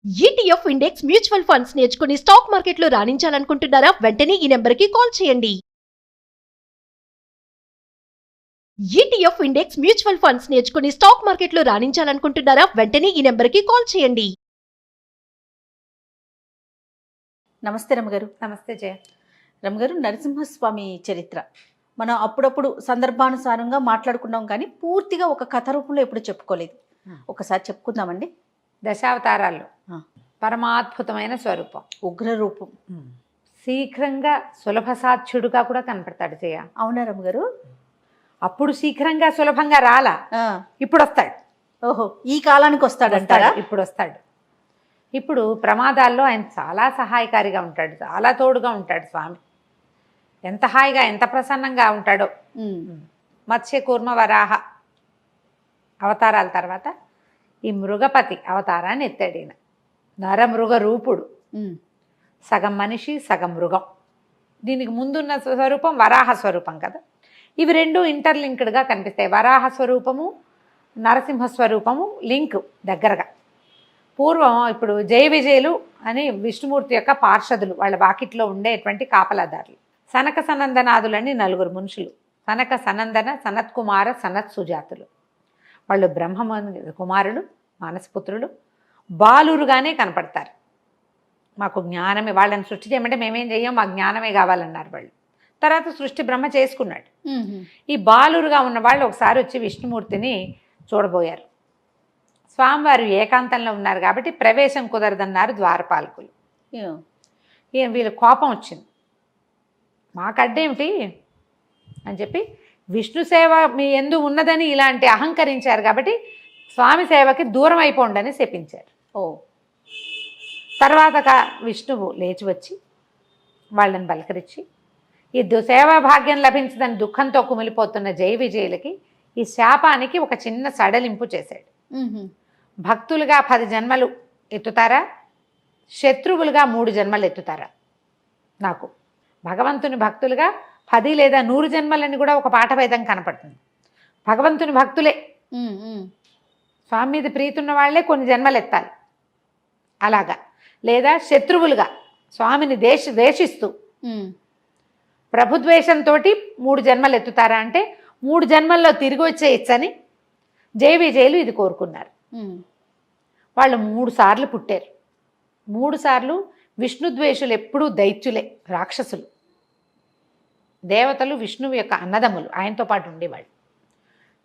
ETF index mutual funds నేర్చుకుని stock మార్కెట్లో రాణించాలనుకుంటున్నారా? వెంటనే ఈ నెంబర్కి కాల్ చేయండి. ఈటీఎఫ్ ఇండెక్స్ మ్యూచువల్ ఫండ్స్ నేర్చుకుని స్టాక్ మార్కెట్లో రాణించాలనుకుంటున్నారా? వెంటనే ఈ నెంబర్కి కాల్ చేయండి. నమస్తే రమగారు. నమస్తే జయ. రమగారు, నరసింహస్వామి చరిత్ర మనం అప్పుడప్పుడు సందర్భానుసారంగా మాట్లాడుకున్నాం, కానీ పూర్తిగా ఒక కథ రూపంలో ఎప్పుడు చెప్పుకోలేదు. ఒకసారి చెప్పుకుందామండి. దశావతారాల్లో పరమాద్భుతమైన స్వరూపం, ఉగ్ర రూపం. శీఘ్రంగా సులభ సాధ్యుడుగా కూడా కనపడతాడు జయ. అవునా రమగారు? అప్పుడు శీఘ్రంగా సులభంగా రాలా, ఇప్పుడు వస్తాడు. ఓహో, ఈ కాలానికి వస్తాడంటారా? ఇప్పుడు వస్తాడు. ఇప్పుడు ప్రమాదాల్లో ఆయన చాలా సహాయకారిగా ఉంటాడు, చాలా తోడుగా ఉంటాడు స్వామి. ఎంత హాయిగా ఎంత ప్రసన్నంగా ఉంటాడో. మత్స్య కూర్మ వరాహ అవతారాల తర్వాత ఈ మృగపతి అవతారాన్ని ఎత్తాడు ఈయన. నరమృగ రూపుడు, సగం మనిషి సగం మృగం. దీనికి ముందున్న స్వరూపం వరాహ స్వరూపం కదా. ఇవి రెండు ఇంటర్లింక్డ్గా కనిపిస్తాయి. వరాహ స్వరూపము నరసింహ స్వరూపము లింక్ దగ్గరగా. పూర్వం ఇప్పుడు జయ విజయులు అని విష్ణుమూర్తి యొక్క పార్షదులు, వాళ్ళ వాకిట్లో ఉండేటువంటి కాపలాదారులు. సనక సనందనాదులని నలుగురు మనుషులు. సనక సనందన సనత్కుమార సనత్ సుజాతులు. వాళ్ళు బ్రహ్మ కుమారులు, మానసపుత్రులు. బాలురుగానే కనపడతారు. మాకు జ్ఞానమే, వాళ్ళని సృష్టి చేయమంటే మేమేం చెయ్యం, మాకు జ్ఞానమే కావాలన్నారు వాళ్ళు. తర్వాత సృష్టి బ్రహ్మ చేసుకున్నాడు. ఈ బాలురుగా ఉన్న వాళ్ళు ఒకసారి వచ్చి విష్ణుమూర్తిని చూడబోయారు. స్వామివారు ఏకాంతంలో ఉన్నారు కాబట్టి ప్రవేశం కుదరదన్నారు ద్వారపాలకులు. వీళ్ళ కోపం వచ్చింది, మాకడ్డేమిటి అని చెప్పి విష్ణు సేవ మీ ఎందు ఉన్నదని ఇలాంటి అహంకరించారు కాబట్టి స్వామి సేవకి దూరం అయిపోండి అని శపించారు. తర్వాత విష్ణువు లేచి వచ్చి వాళ్ళని బలకరించి ఈ సేవా భాగ్యం లభించదని దుఃఖంతో కుమిలిపోతున్న జయ విజయులకి ఈ శాపానికి ఒక చిన్న సడలింపు చేశాడు. భక్తులుగా 10 జన్మలు ఎత్తుతారా, శత్రువులుగా 3 జన్మలు ఎత్తుతారా? నాకు భగవంతుని భక్తులుగా 10 లేదా 100 జన్మలని కూడా ఒక పాఠభేదం కనపడుతుంది. భగవంతుని భక్తులే, స్వామి మీద ప్రీతున్న వాళ్ళే కొన్ని జన్మలు ఎత్తాలి అలాగా. లేదా శత్రువులుగా స్వామిని ద్వేషిస్తూ ప్రభుద్వేషంతో 3 జన్మలు ఎత్తుతారా అంటే 3 జన్మల్లో తిరిగి వచ్చేయచ్చని జయ విజయులు ఇది కోరుకున్నారు. వాళ్ళు 3 సార్లు పుట్టారు. 3 సార్లు విష్ణుద్వేషులు ఎప్పుడూ దైత్యులే, రాక్షసులు. దేవతలు విష్ణువు యొక్క అన్నదమ్ములు, ఆయనతో పాటు ఉండేవాళ్ళు.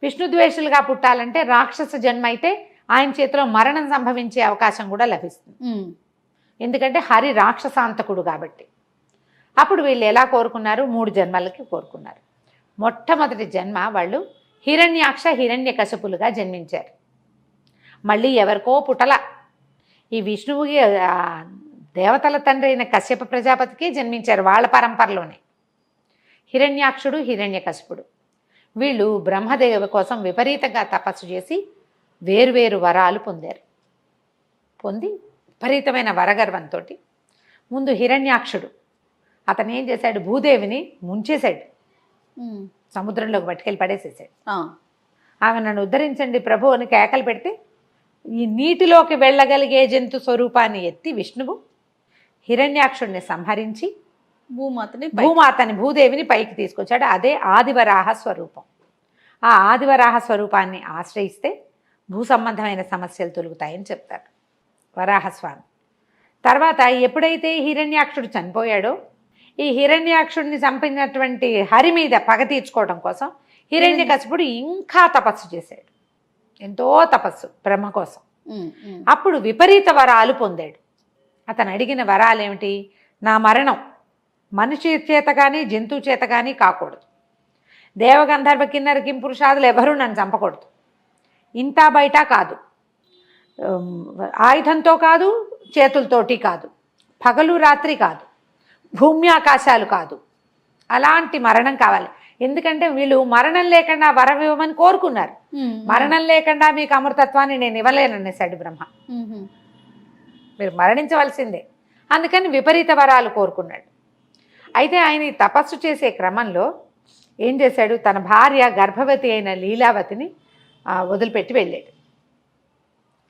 విష్ణుద్వేషులుగా పుట్టాలంటే రాక్షస జన్మ అయితే ఆయన చేతిలో మరణం సంభవించే అవకాశం కూడా లభిస్తుంది. ఎందుకంటే హరి రాక్షసాంతకుడు కాబట్టి. అప్పుడు వీళ్ళు ఎలా కోరుకున్నారు? 3 జన్మలకి కోరుకున్నారు. మొట్టమొదటి జన్మ వాళ్ళు హిరణ్యాక్ష హిరణ్యకశపులుగా జన్మించారు. మళ్ళీ ఎవరికో పుటల, ఈ విష్ణువుకి దేవతల తండ్రి అయిన కశ్యప ప్రజాపతికి జన్మించారు వాళ్ళ పరంపరలోనే. హిరణ్యాక్షుడు హిరణ్యకశపుడు వీళ్ళు బ్రహ్మదేవ కోసం విపరీతంగా తపస్సు చేసి వేరువేరు వరాలు పొందారు. పొంది విపరీతమైన వరగర్వంతో ముందు హిరణ్యాక్షుడు అతను ఏం చేశాడు? భూదేవిని ముంచేశాడు, సముద్రంలోకి పట్టుకెళ్ళి పడేసేసాడు. ఆమె నన్ను ఉద్ధరించండి ప్రభు అని కేకలు పెడితే ఈ నీటిలోకి వెళ్ళగలిగే జంతు స్వరూపాన్ని ఎత్తి విష్ణువు హిరణ్యాక్షుడిని సంహరించి భూమాతని భూదేవిని పైకి తీసుకొచ్చాడు. అదే ఆదివరాహ స్వరూపం. ఆ ఆదివరాహ స్వరూపాన్ని ఆశ్రయిస్తే భూ సంబంధమైన సమస్యలు తొలుగుతాయని చెప్తారు వరాహస్వామి. తర్వాత ఎప్పుడైతే హిరణ్యాక్షుడు చనిపోయాడో ఈ హిరణ్యాక్షుడిని చంపినటువంటి హరి మీద పగ తీర్చుకోవడం కోసం హిరణ్యకశిపుడు ఇంకా తపస్సు చేశాడు, ఎంతో తపస్సు బ్రహ్మ కోసం. అప్పుడు విపరీత వరాలు పొందాడు. అతను అడిగిన వరాలు ఏమిటి? నా మరణం మనిషి చేత కానీ జంతువు చేత కానీ కాకూడదు. దేవగంధర్వ కిన్నర కింపురుషాదులు ఎవరూ నన్ను చంపకూడదు. ఇంటా బయట కాదు, ఆయుధంతో కాదు, చేతులతోటి కాదు, పగలు రాత్రి కాదు, భూమి ఆకాశాలు కాదు. అలాంటి మరణం కావాలి. ఎందుకంటే వీళ్ళు మరణం లేకుండా వరం ఇవ్వమని కోరుకున్నారు. మరణం లేకుండా మీకు అమృతత్వాన్ని నేను ఇవ్వలేననేసాడు బ్రహ్మ. మీరు మరణించవలసిందే. అందుకని విపరీత వరాలు కోరుకున్నాడు. అయితే ఆయన తపస్సు చేసే క్రమంలో ఏం చేశాడు? తన భార్య గర్భవతి అయిన లీలావతిని వదిలిపెట్టి వెళ్ళాడు.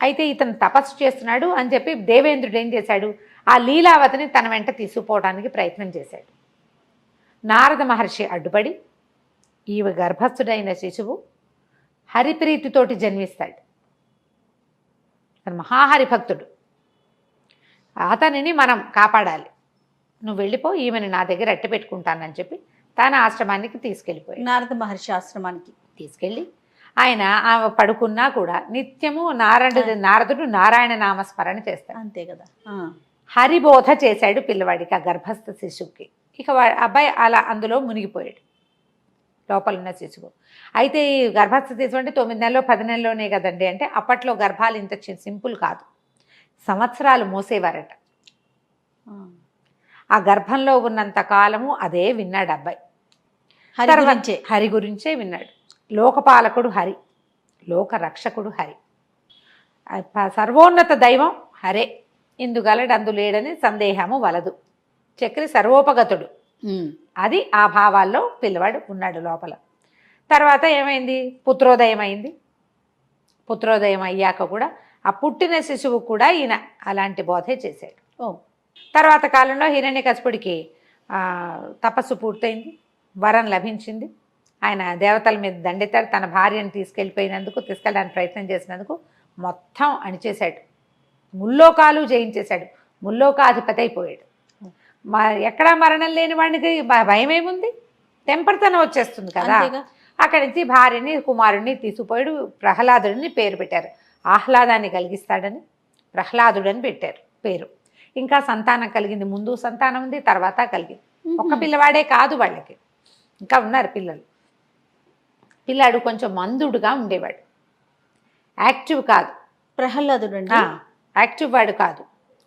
అయితే ఇతను తపస్సు చేస్తున్నాడు అని చెప్పి దేవేంద్రుడు ఏం చేశాడు, ఆ లీలావతిని తన వెంట తీసుకుపోవడానికి ప్రయత్నం చేశాడు. నారద మహర్షి అడ్డుపడి ఈవ గర్భస్థుడైన శిశువు హరిప్రీతితోటి జన్మిస్తాడు. అతను మహాహరిభక్తుడు, అతనిని మనం కాపాడాలి, నువ్వు వెళ్ళిపో, ఈమెను నా దగ్గర అట్టి పెట్టుకుంటానని చెప్పి తన ఆశ్రమానికి తీసుకెళ్ళిపోయాడు. నారద మహర్షి ఆశ్రమానికి తీసుకెళ్ళి ఆయన ఆమె పడుకున్నా కూడా నిత్యము నారదుడు నారాయణ నామస్మరణ చేస్తాడు. అంతే కదా. హరిబోధ చేశాడు పిల్లవాడికి, ఆ గర్భస్థ శిశువుకి. ఇక అబ్బాయి అలా అందులో మునిగిపోయాడు, లోపల ఉన్న శిశువు. అయితే ఈ గర్భస్థ శిశువు అంటే 9 నెలలో 10 నెలలోనే కదండి అంటే, అప్పట్లో గర్భాలు ఇంత సింపుల్ కాదు, సంవత్సరాలు మోసేవారట. ఆ గర్భంలో ఉన్నంత కాలము అదే విన్నాడు అబ్బాయి. హరి గురించే విన్నాడు. లోకపాలకుడు హరి, లోక రక్షకుడు హరి, సర్వోన్నత దైవం హరే, ఇందుగలడు అందు లేడని సందేహము వలదు, చక్రి సర్వోపగతుడు. అది ఆ భావాల్లో పిల్లవాడు ఉన్నాడు లోపల. తర్వాత ఏమైంది, పుత్రోదయం అయింది. పుత్రోదయం అయ్యాక కూడా ఆ పుట్టిన శిశువు కూడా ఈయన అలాంటి బోధే చేశాడు. తర్వాత కాలంలో హిరణ్యకశిపుడికి తపస్సు పూర్తయింది, వరం లభించింది. ఆయన దేవతల మీద దండెత్తాడు, తన భార్యను తీసుకెళ్ళడానికి ప్రయత్నం చేసినందుకు మొత్తం అణిచేశాడు, ముల్లోకాలు జయించేశాడు, ముల్లోకాధిపతి అయిపోయాడు. ఎక్కడా మరణం లేని వాడికి భయం ఏముంది, తెంపరితనం వచ్చేస్తుంది కదా. అక్కడి నుంచి భార్యని కుమారుడిని తీసుకుపోయాడు. ప్రహ్లాదుడిని పేరు పెట్టారు, ఆహ్లాదాన్ని కలిగిస్తాడని ప్రహ్లాదుడని పెట్టారు పేరు. ఇంకా సంతానం కలిగింది, ముందు సంతానం ఉంది, తర్వాత కలిగింది. ఒక్క పిల్లవాడే కాదు, వాళ్ళకి ఇంకా ఉన్నారు పిల్లలు. పిల్లాడు కొంచెం మందుడుగా ఉండేవాడు, యాక్టివ్ కాదు. ప్రహ్లాదుడు యాక్టివ్ వాడు కాదు,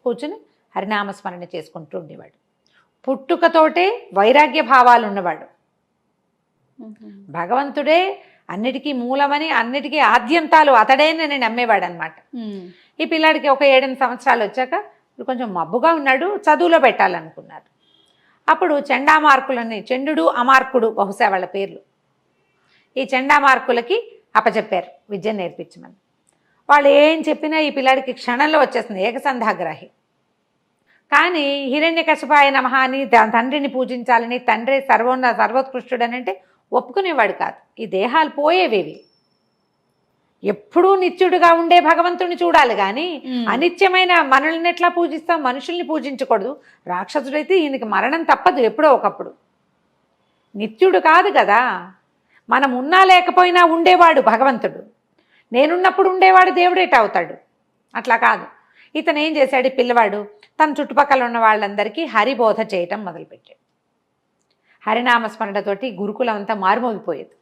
కూర్చుని హరినామస్మరణ చేసుకుంటూ ఉండేవాడు. పుట్టుకతోటే వైరాగ్య భావాలు ఉన్నవాడు, భగవంతుడే అన్నిటికీ మూలమని, అన్నిటికీ ఆద్యంతాలు అతడేనని నమ్మేవాడు అనమాట. ఈ పిల్లాడికి ఒక 7-8 సంవత్సరాలు వచ్చాక కొంచెం మబ్బుగా ఉన్నాడు, చదువులో పెట్టాలనుకున్నారు. అప్పుడు చండామార్కులని, చండు అమార్కుడు బహుశా వాళ్ళ పేర్లు, ఈ చండామార్కులకి అప్పచెప్పారు విద్య నేర్పించమని. వాళ్ళు ఏం చెప్పినా ఈ పిల్లాడికి క్షణంలో వచ్చేస్తుంది, ఏకసంధాగ్రాహి. కానీ హిరణ్యకశిపాయ నమః అని తండ్రిని పూజించాలని, తండ్రి సర్వోత్కృష్టుడని అంటే ఒప్పుకునేవాడు కాదు. ఈ దేహాలు పోయేవేవి, ఎప్పుడూ నిత్యుడుగా ఉండే భగవంతుడిని చూడాలి కానీ అనిత్యమైన మనల్ని ఎట్లా పూజిస్తాం, మనుషుల్ని పూజించకూడదు. రాక్షసుడైతే ఈయనకి మరణం తప్పదు ఎప్పుడో ఒకప్పుడు, నిత్యుడు కాదు కదా. మనం ఉన్నా లేకపోయినా ఉండేవాడు భగవంతుడు, నేనున్నప్పుడు ఉండేవాడు దేవుడేట అవుతాడు, అట్లా కాదు. ఇతను ఏం చేశాడు, పిల్లవాడు తన చుట్టుపక్కల ఉన్న వాళ్ళందరికీ హరిబోధ చేయటం మొదలుపెట్టాడు. హరినామస్మరణతోటి గురుకులం అంతా మారుమోగిపోయేది.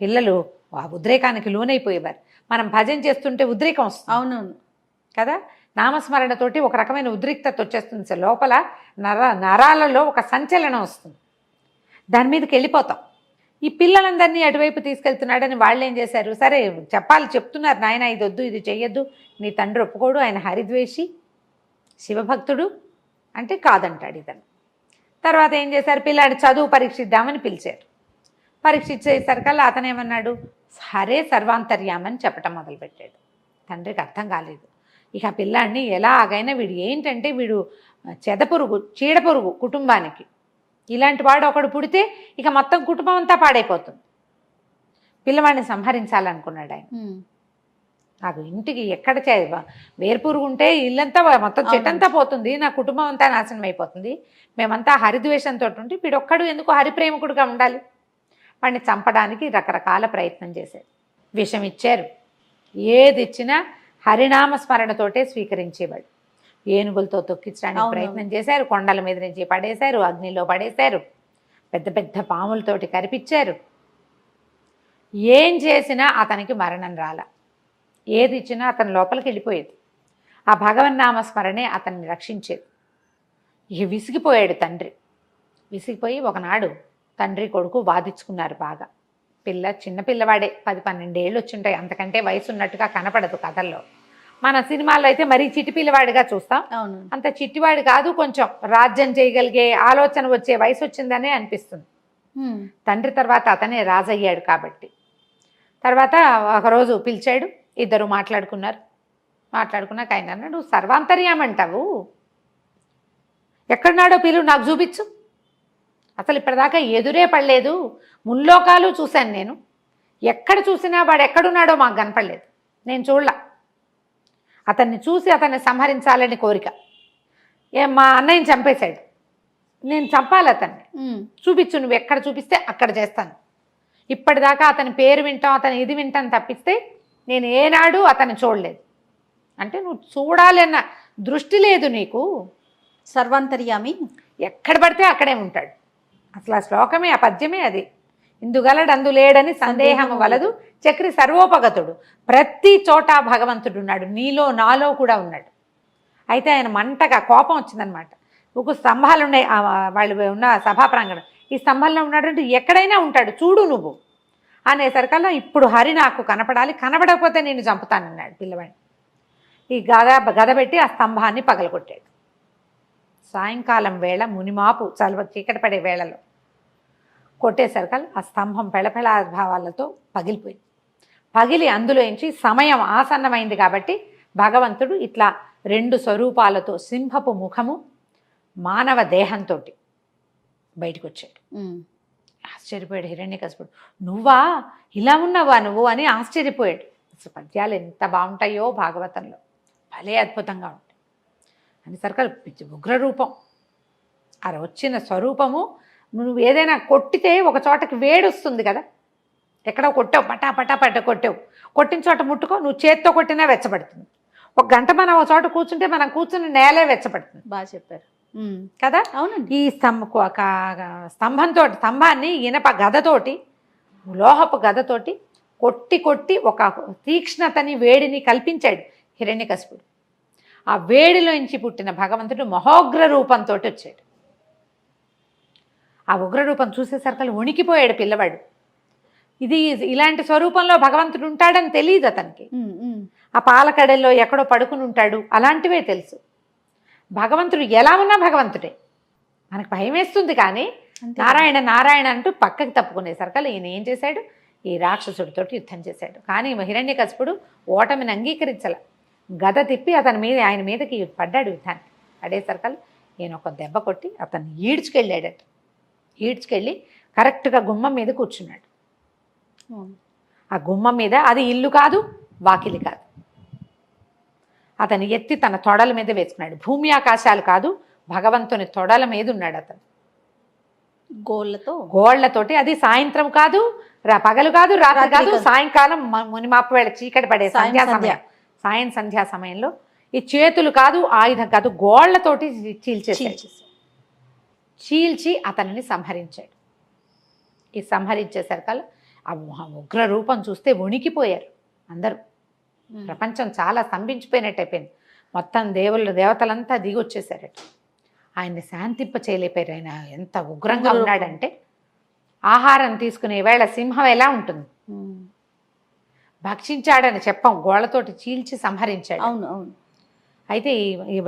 పిల్లలు ఆ ఉద్రేకానికి లోనైపోయేవారు. మనం భజన చేస్తుంటే ఉద్రేకం వస్తుంది, అవునవును కదా. నామస్మరణతోటి ఒక రకమైన ఉద్రిక్తత వచ్చేస్తుంది, లోపల నరాలలో ఒక సంచలనం వస్తుంది, దాని మీదకి వెళ్ళిపోతాం. ఈ పిల్లలందరినీ అటువైపు తీసుకెళ్తున్నాడని వాళ్ళు ఏం చేశారు, సరే చెప్తున్నారు, నాయన ఇది వద్దు, ఇది చెయ్యొద్దు, నీ తండ్రి ఒప్పుకోడు, ఆయన హరిద్వేషి శివభక్తుడు అంటే కాదంటాడు ఇతను. తర్వాత ఏం చేశారు, పిల్లాడి చదువు పరీక్షిద్దామని పిలిచారు. పరీక్షించేసరికల్లా అతను ఏమన్నాడు, హరే సర్వాంతర్యామని చెప్పటం మొదలుపెట్టాడు. తండ్రికి అర్థం కాలేదు. ఇక పిల్లాడిని ఎలాగైనా, వీడు ఏంటంటే వీడు చెదపురుగు, చీడపురుగు కుటుంబానికి, ఇలాంటి వాడు ఒకడు పుడితే ఇక మొత్తం కుటుంబం అంతా పాడైపోతుంది. పిల్లవాడిని సంహరించాలనుకున్నాడు ఆయన. నాకు ఇంటికి ఎక్కడ వేర్పురుగు ఉంటే ఇల్లంతా మొత్తం చెట్టంతా పోతుంది, నా కుటుంబం అంతా నాశనం అయిపోతుంది, మేమంతా హరిద్వేషంతో ఉంటే వీడొక్కడు ఎందుకు హరిప్రేమికుడుగా ఉండాలి. వాడిని చంపడానికి రకరకాల ప్రయత్నం చేశారు, విషం ఇచ్చారు, ఏది ఇచ్చినా హరినామస్మరణతోటే స్వీకరించేవాడు. ఏనుగులతో తొక్కించడానికి ప్రయత్నం చేశారు, కొండల మీద నుంచి పడేశారు, అగ్నిలో పడేశారు, పెద్ద పెద్ద పాములతోటి కరిపించారు. ఏం చేసినా అతనికి మరణం రాల, ఏది ఇచ్చినా అతని లోపలికి వెళ్ళిపోయేది. ఆ భగవన్నామస్మరణే అతన్ని రక్షించేది. ఇక విసిగిపోయాడు తండ్రి. విసిగిపోయి ఒకనాడు తండ్రి కొడుకు వాదించుకున్నారు బాగా. చిన్న పిల్లవాడే, 10-12 ఏళ్ళు వచ్చింటాయి, అంతకంటే వయసు ఉన్నట్టుగా కనపడదు కథల్లో. మన సినిమాల్లో అయితే మరీ చిట్టి పిల్లవాడిగా చూస్తాం, అంత చిట్టివాడు కాదు, కొంచెం రాజ్యం చేయగలిగే ఆలోచన వచ్చే వయసు వచ్చిందనే అనిపిస్తుంది. తండ్రి తర్వాత అతనే రాజయ్యాడు కాబట్టి. తర్వాత ఒకరోజు పిలిచాడు, ఇద్దరు మాట్లాడుకున్నారు. మాట్లాడుకున్నాక ఆయన అన్నాడు, నువ్వు సర్వాంతర్యామంటావు, ఎక్కడున్నాడో పిలువు, నాకు చూపించు. అసలు ఇప్పటిదాకా ఎదురే పడలేదు, ముల్లోకాలు చూశాను నేను, ఎక్కడ చూసినా వాడు ఎక్కడున్నాడో మాకు కనపడలేదు, నేను చూడలా. అతన్ని చూసి అతన్ని సంహరించాలని కోరిక. మా అన్నయ్యని చంపేశాడు, నేను చంపాలి అతన్ని, చూపించు, నువ్వు ఎక్కడ చూపిస్తే అక్కడ చేస్తాను. ఇప్పటిదాకా అతని పేరు వింటాం, అతని ఇది వింటాను తప్పిస్తే నేను ఏనాడు అతన్ని చూడలేదు. అంటే నువ్వు చూడాలి అన్న దృష్టి లేదు నీకు. సర్వాంతర్యామి ఎక్కడ పడితే అక్కడే ఉంటాడు. అసలు ఆ శ్లోకమే, ఆ పద్యమే అది. ఇందుగలడు అందులేడని సందేహము వలదు, చక్రి సర్వోపగతుడు. ప్రతి చోట భగవంతుడు ఉన్నాడు, నీలో నాలో కూడా ఉన్నాడు. అయితే ఆయన మంటగా కోపం వచ్చిందనమాట. ఒక స్తంభాలు ఉన్నాయి, వాళ్ళు ఉన్న సభా ప్రాంగణం, ఈ స్తంభంలో ఉన్నాడు అంటే ఎక్కడైనా ఉంటాడు, చూడు నువ్వు అనేసరికల్లా ఇప్పుడు హరి నాకు కనపడాలి, కనపడకపోతే నేను చంపుతానన్నాడు పిల్లవాడిని. ఈ గద పెట్టి ఆ స్తంభాన్ని పగలగొట్టాడు. సాయంకాలం వేళ మునిమాపు చలవ చీకటి పడే వేళలో కొట్టేసరికల్లా ఆ స్తంభం పెళపెళ భావాలతో పగిలిపోయింది. పగిలి అందులోంచి సమయం ఆసన్నమైంది కాబట్టి భగవంతుడు ఇట్లా 2 స్వరూపాలతో, సింహపు ముఖము, మానవ దేహంతో బయటకు వచ్చాడు. ఆశ్చర్యపోయాడు హిరణ్యకశిపుడు. నువ్వా, ఇలా ఉన్నావా నువ్వు అని ఆశ్చర్యపోయాడు. అసలు పద్యాలు ఎంత బాగుంటాయో భాగవతంలో, భలే అద్భుతంగా ఉంటాయి అనేసరికి ఉగ్రరూపం. అలా వచ్చిన స్వరూపము, నువ్వు ఏదైనా కొట్టితే ఒక చోటకి వేడి వస్తుంది కదా, ఎక్కడో కొట్టావు, పటా పటా పట్ట కొట్టావు, కొట్టిన చోట ముట్టుకో, నువ్వు చేత్తో కొట్టినా వెచ్చబడుతుంది. ఒక గంట మనం ఒక చోట కూర్చుంటే మనం కూర్చుని నేలే వెచ్చబడుతుంది. బాగా చెప్పారు కదా. అవునండి. ఈ స్తంభాన్ని ఇనప గదతోటి, లోహపు గదతోటి కొట్టి కొట్టి ఒక తీక్ష్ణతని, వేడిని కల్పించాడు హిరణ్యకశిపుడు. ఆ వేడిలోంచి పుట్టిన భగవంతుడు మహోగ్ర రూపంతో వచ్చాడు. ఆ ఉగ్రరూపం చూసేసరికి వణికిపోయాడు పిల్లవాడు. ఇది ఇలాంటి స్వరూపంలో భగవంతుడు ఉంటాడని తెలియదు అతనికి. ఆ పాలకడల్లో ఎక్కడో పడుకుని ఉంటాడు అలాంటివే తెలుసు. భగవంతుడు ఎలా ఉన్నా భగవంతుడే. మనకు భయం వేస్తుంది కానీ నారాయణ నారాయణ అంటూ పక్కకి తప్పుకునేసరికి ఈయన ఏం చేశాడు, ఈ రాక్షసుడితో యుద్ధం చేశాడు. కానీ హిరణ్యకశిపుడు ఓటమిని అంగీకరించాల. గద తిప్పి ఆయన మీదకి పడ్డాడు యుద్ధానికి. పడేసరికి ఈయన ఒక దెబ్బ కొట్టి అతన్ని ఈడ్చుకెళ్ళాడట. ఈడ్చుకెళ్ళి కరెక్ట్గా గుమ్మం మీద కూర్చున్నాడు. ఆ గుమ్మం మీద, అది ఇల్లు కాదు, వాకిలి కాదు, అతను ఎత్తి తన తొడల మీద వేసుకున్నాడు. భూమి ఆకాశాలు కాదు, భగవంతుని తొడల మీద ఉన్నాడు అతను, గోళ్లతోటి. అది సాయంత్రం కాదు, పగలు కాదు, రాత్రి కాదు, సాయంకాలం మునిమాపు వేళ చీకటి పడే సంధ్యా సమయంలో ఈ చేతులు కాదు, ఆయుధం కాదు, గోళ్లతోటి చీల్చి అతనిని సంహరించాడు. ఈ సంహరించేసరికల్లా ఆ ఉగ్ర రూపం చూస్తే వణికిపోయారు అందరూ. ప్రపంచం చాలా స్తంభించిపోయినట్టు అయిపోయింది. మొత్తం దేవతలంతా దిగి వచ్చేసారట. ఆయన్ని శాంతింప చేయలేపారు. ఆయన ఎంత ఉగ్రంగా ఉన్నాడంటే, ఆహారం తీసుకునే వేళ సింహం ఎలా ఉంటుంది, భక్షించాడని చెప్పం, గోళ్లతోటి చీల్చి సంహరించాడు. అవును అవును. అయితే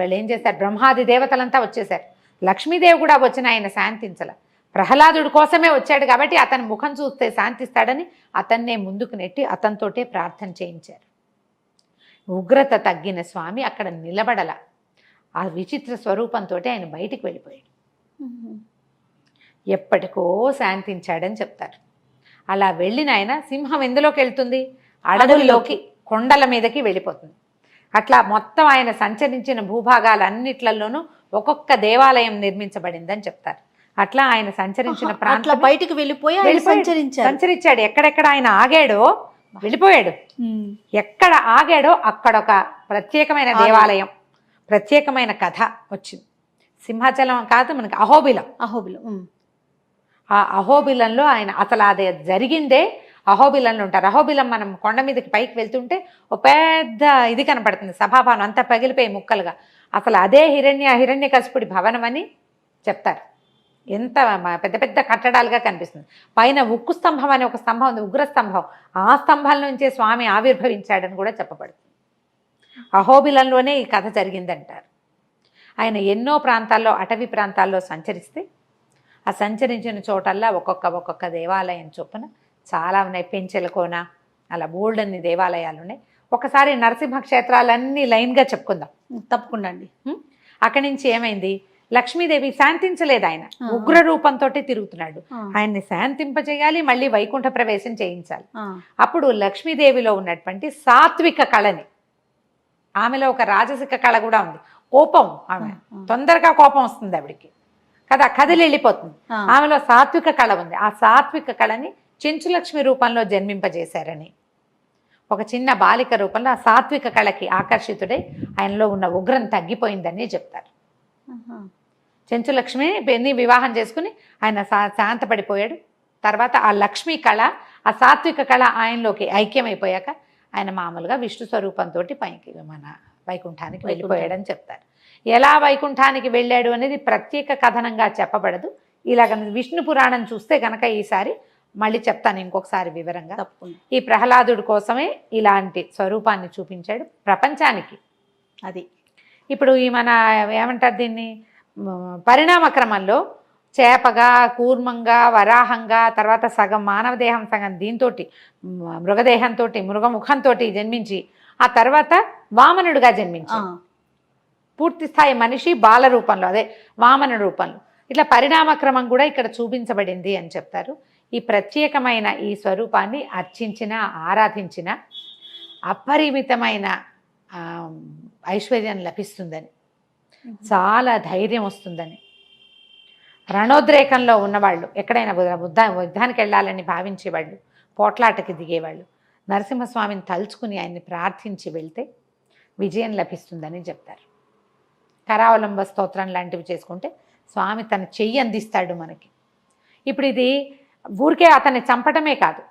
వాళ్ళు ఏం చేశారు, బ్రహ్మాది దేవతలంతా వచ్చేసారు. లక్ష్మీదేవి కూడా వచ్చిన ఆయన శాంతించాల. ప్రహ్లాదుడి కోసమే వచ్చాడు కాబట్టి అతని ముఖం చూస్తే శాంతిస్తాడని అతన్నే ముందుకు నెట్టి అతనితోటే ప్రార్థన చేయించారు. ఉగ్రత తగ్గిన స్వామి అక్కడ నిలబడల. ఆ విచిత్ర స్వరూపంతో ఆయన బయటికి వెళ్ళిపోయాడు. ఎప్పటికో శాంతించాడని చెప్తారు. అలా వెళ్ళిన ఆయన సింహం ఎందులోకి వెళ్తుంది, అడవుల్లోకి, కొండల మీదకి వెళ్ళిపోతుంది. అట్లా మొత్తం ఆయన సంచరించిన భూభాగాలన్నిట్లలోనూ ఒక్కొక్క దేవాలయం నిర్మించబడిందని చెప్తారు. అట్లా ఆయన సంచరించిన ప్రాంతం బయటికి వెళ్ళిపోయి సంచరించాడు. ఎక్కడెక్కడ ఆయన ఆగాడో వెళ్ళిపోయాడు. ఎక్కడ ఆగాడో అక్కడ ఒక ప్రత్యేకమైన దేవాలయం, ప్రత్యేకమైన కథ వచ్చింది. సింహాచలం కాదు, మనకి అహోబిలం. ఆ అహోబిలంలో ఆయన అసలు అది జరిగిందే అహోబిలంలో ఉంటారు. అహోబిలం మనం కొండ మీదకి పైకి వెళ్తుంటే ఒక పెద్ద ఇది కనపడుతుంది, సభాభవనం అంతా పగిలిపోయి ముక్కలుగా. అసలు అదే హిరణ్యకశిపుడి భవనం అని చెప్తారు. ఎంత పెద్ద పెద్ద కట్టడాలుగా కనిపిస్తుంది. పైన ఉక్కు స్తంభం అనే ఒక స్తంభం ఉంది, ఉగ్ర స్తంభం. ఆ స్తంభం నుంచే స్వామి ఆవిర్భవించాడని కూడా చెప్పబడుతుంది. అహోబిలంలోనే ఈ కథ జరిగిందంటారు. ఆయన ఎన్నో ప్రాంతాల్లో, అటవీ ప్రాంతాల్లో సంచరిస్తే ఆ సంచరించిన చోటల్లా ఒక్కొక్క దేవాలయం చొప్పున చాలా ఉన్నాయి. పెంచెలకోన అలా బోల్డన్ని దేవాలయాలు ఉన్నాయి. ఒకసారి నరసింహ క్షేత్రాలన్నీ లైన్గా చెప్పుకుందాం. తప్పకుండా అండి. అక్కడి నుంచి ఏమైంది, లక్ష్మీదేవి శాంతించలేదు, ఆయన ఉగ్ర రూపంతో తిరుగుతున్నాడు. ఆయన్ని శాంతింపజేయాలి, మళ్ళీ వైకుంఠ ప్రవేశం చేయించాలి. అప్పుడు లక్ష్మీదేవిలో ఉన్నటువంటి సాత్విక కళని, ఆమెలో ఒక రాజసిక కళ కూడా ఉంది, కోపం, ఆమె తొందరగా కోపం వస్తుంది ఆవిడికి కదా, కదిలి వెళ్ళిపోతుంది. ఆమెలో సాత్విక కళ ఉంది. ఆ సాత్విక కళని చెంచులక్ష్మి రూపంలో జన్మింపజేశారని, ఒక చిన్న బాలిక రూపంలో ఆ సాత్విక కళకి ఆకర్షితుడై ఆయనలో ఉన్న ఉగ్రం తగ్గిపోయిందని చెప్తారు. చెంచులక్ష్మిని వివాహం చేసుకుని ఆయన శాంతపడిపోయాడు. తర్వాత ఆ లక్ష్మీ కళ, ఆ సాత్విక కళ ఆయనలోకి ఐక్యమైపోయాక ఆయన మామూలుగా విష్ణు స్వరూపంతో పైకి మన వైకుంఠానికి వెళ్ళిపోయాడని చెప్తారు. ఎలా వైకుంఠానికి వెళ్ళాడు అనేది ప్రత్యేక కథనంగా చెప్పబడదు. ఇలాగ విష్ణు పురాణం చూస్తే కనుక ఈసారి మళ్ళీ చెప్తాను ఇంకొకసారి వివరంగా. ఈ ప్రహ్లాదుడి కోసమే ఇలాంటి స్వరూపాన్ని చూపించాడు ప్రపంచానికి. అది ఇప్పుడు ఈ మన ఏమంటారు దీన్ని, పరిణామ క్రమంలో చేపగా, కూర్మంగా, వరాహంగా, తర్వాత సగం మానవ దేహం, సగం దీంతో మృగదేహంతో, మృగముఖంతో జన్మించి ఆ తర్వాత వామనుడిగా జన్మించి పూర్తి స్థాయి మనిషి బాల రూపంలో, అదే వామన రూపంలో, ఇట్లా పరిణామక్రమం కూడా ఇక్కడ చూపించబడింది అని చెప్తారు. ఈ ప్రత్యేకమైన ఈ స్వరూపాన్ని అర్చించిన, ఆరాధించిన అపరిమితమైన ఐశ్వర్యం లభిస్తుందని, చాలా ధైర్యం వస్తుందని, రణోద్రేకంలో ఉన్నవాళ్ళు, ఎక్కడైనా యుద్ధానికి వెళ్ళాలని భావించేవాళ్ళు, పోట్లాటకి దిగేవాళ్ళు నరసింహస్వామిని తలుచుకుని ఆయన్ని ప్రార్థించి వెళ్తే విజయం లభిస్తుందని చెప్తారు. కరావలంబ స్తోత్రం లాంటివి చేసుకుంటే స్వామి తన చెయ్యి అందిస్తాడు మనకి. ఇప్పుడు ఇది ఊరికే అతన్ని చంపటమే కాదు,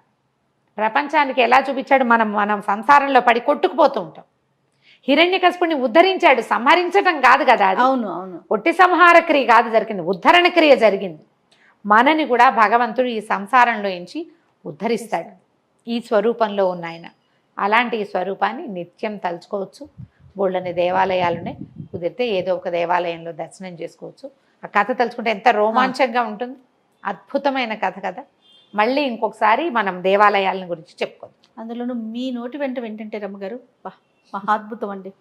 ప్రపంచానికి ఎలా చూపించాడు, మనం సంసారంలో పడి కొట్టుకుపోతూ ఉంటాం. హిరణ్యకశిపుని ఉద్ధరించాడు, సంహరించడం కాదు కదా అది. అవును అవును, ఒట్టి సంహార క్రియ కాదు జరిగింది, ఉద్ధరణ క్రియ జరిగింది. మనని కూడా భగవంతుడు ఈ సంసారంలో నుంచి ఉద్ధరిస్తాడు ఈ స్వరూపంలో ఉన్న ఆయన. అలాంటి ఈ స్వరూపాన్ని నిత్యం తలుచుకోవచ్చు. బోళ్ళని దేవాలయాలునే, కుదిరితే ఏదో ఒక దేవాలయంలో దర్శనం చేసుకోవచ్చు. ఆ కథ తలుచుకుంటే ఎంత రోమాంచంగా ఉంటుంది, అద్భుతమైన కథ కదా. మళ్ళీ ఇంకొకసారి మనం దేవాలయాలను గురించి చెప్పుకోవచ్చు. అందులోనూ మీ నోటి వెంట వింటుంటే రమ్మగారు మహాద్భుతం అండి.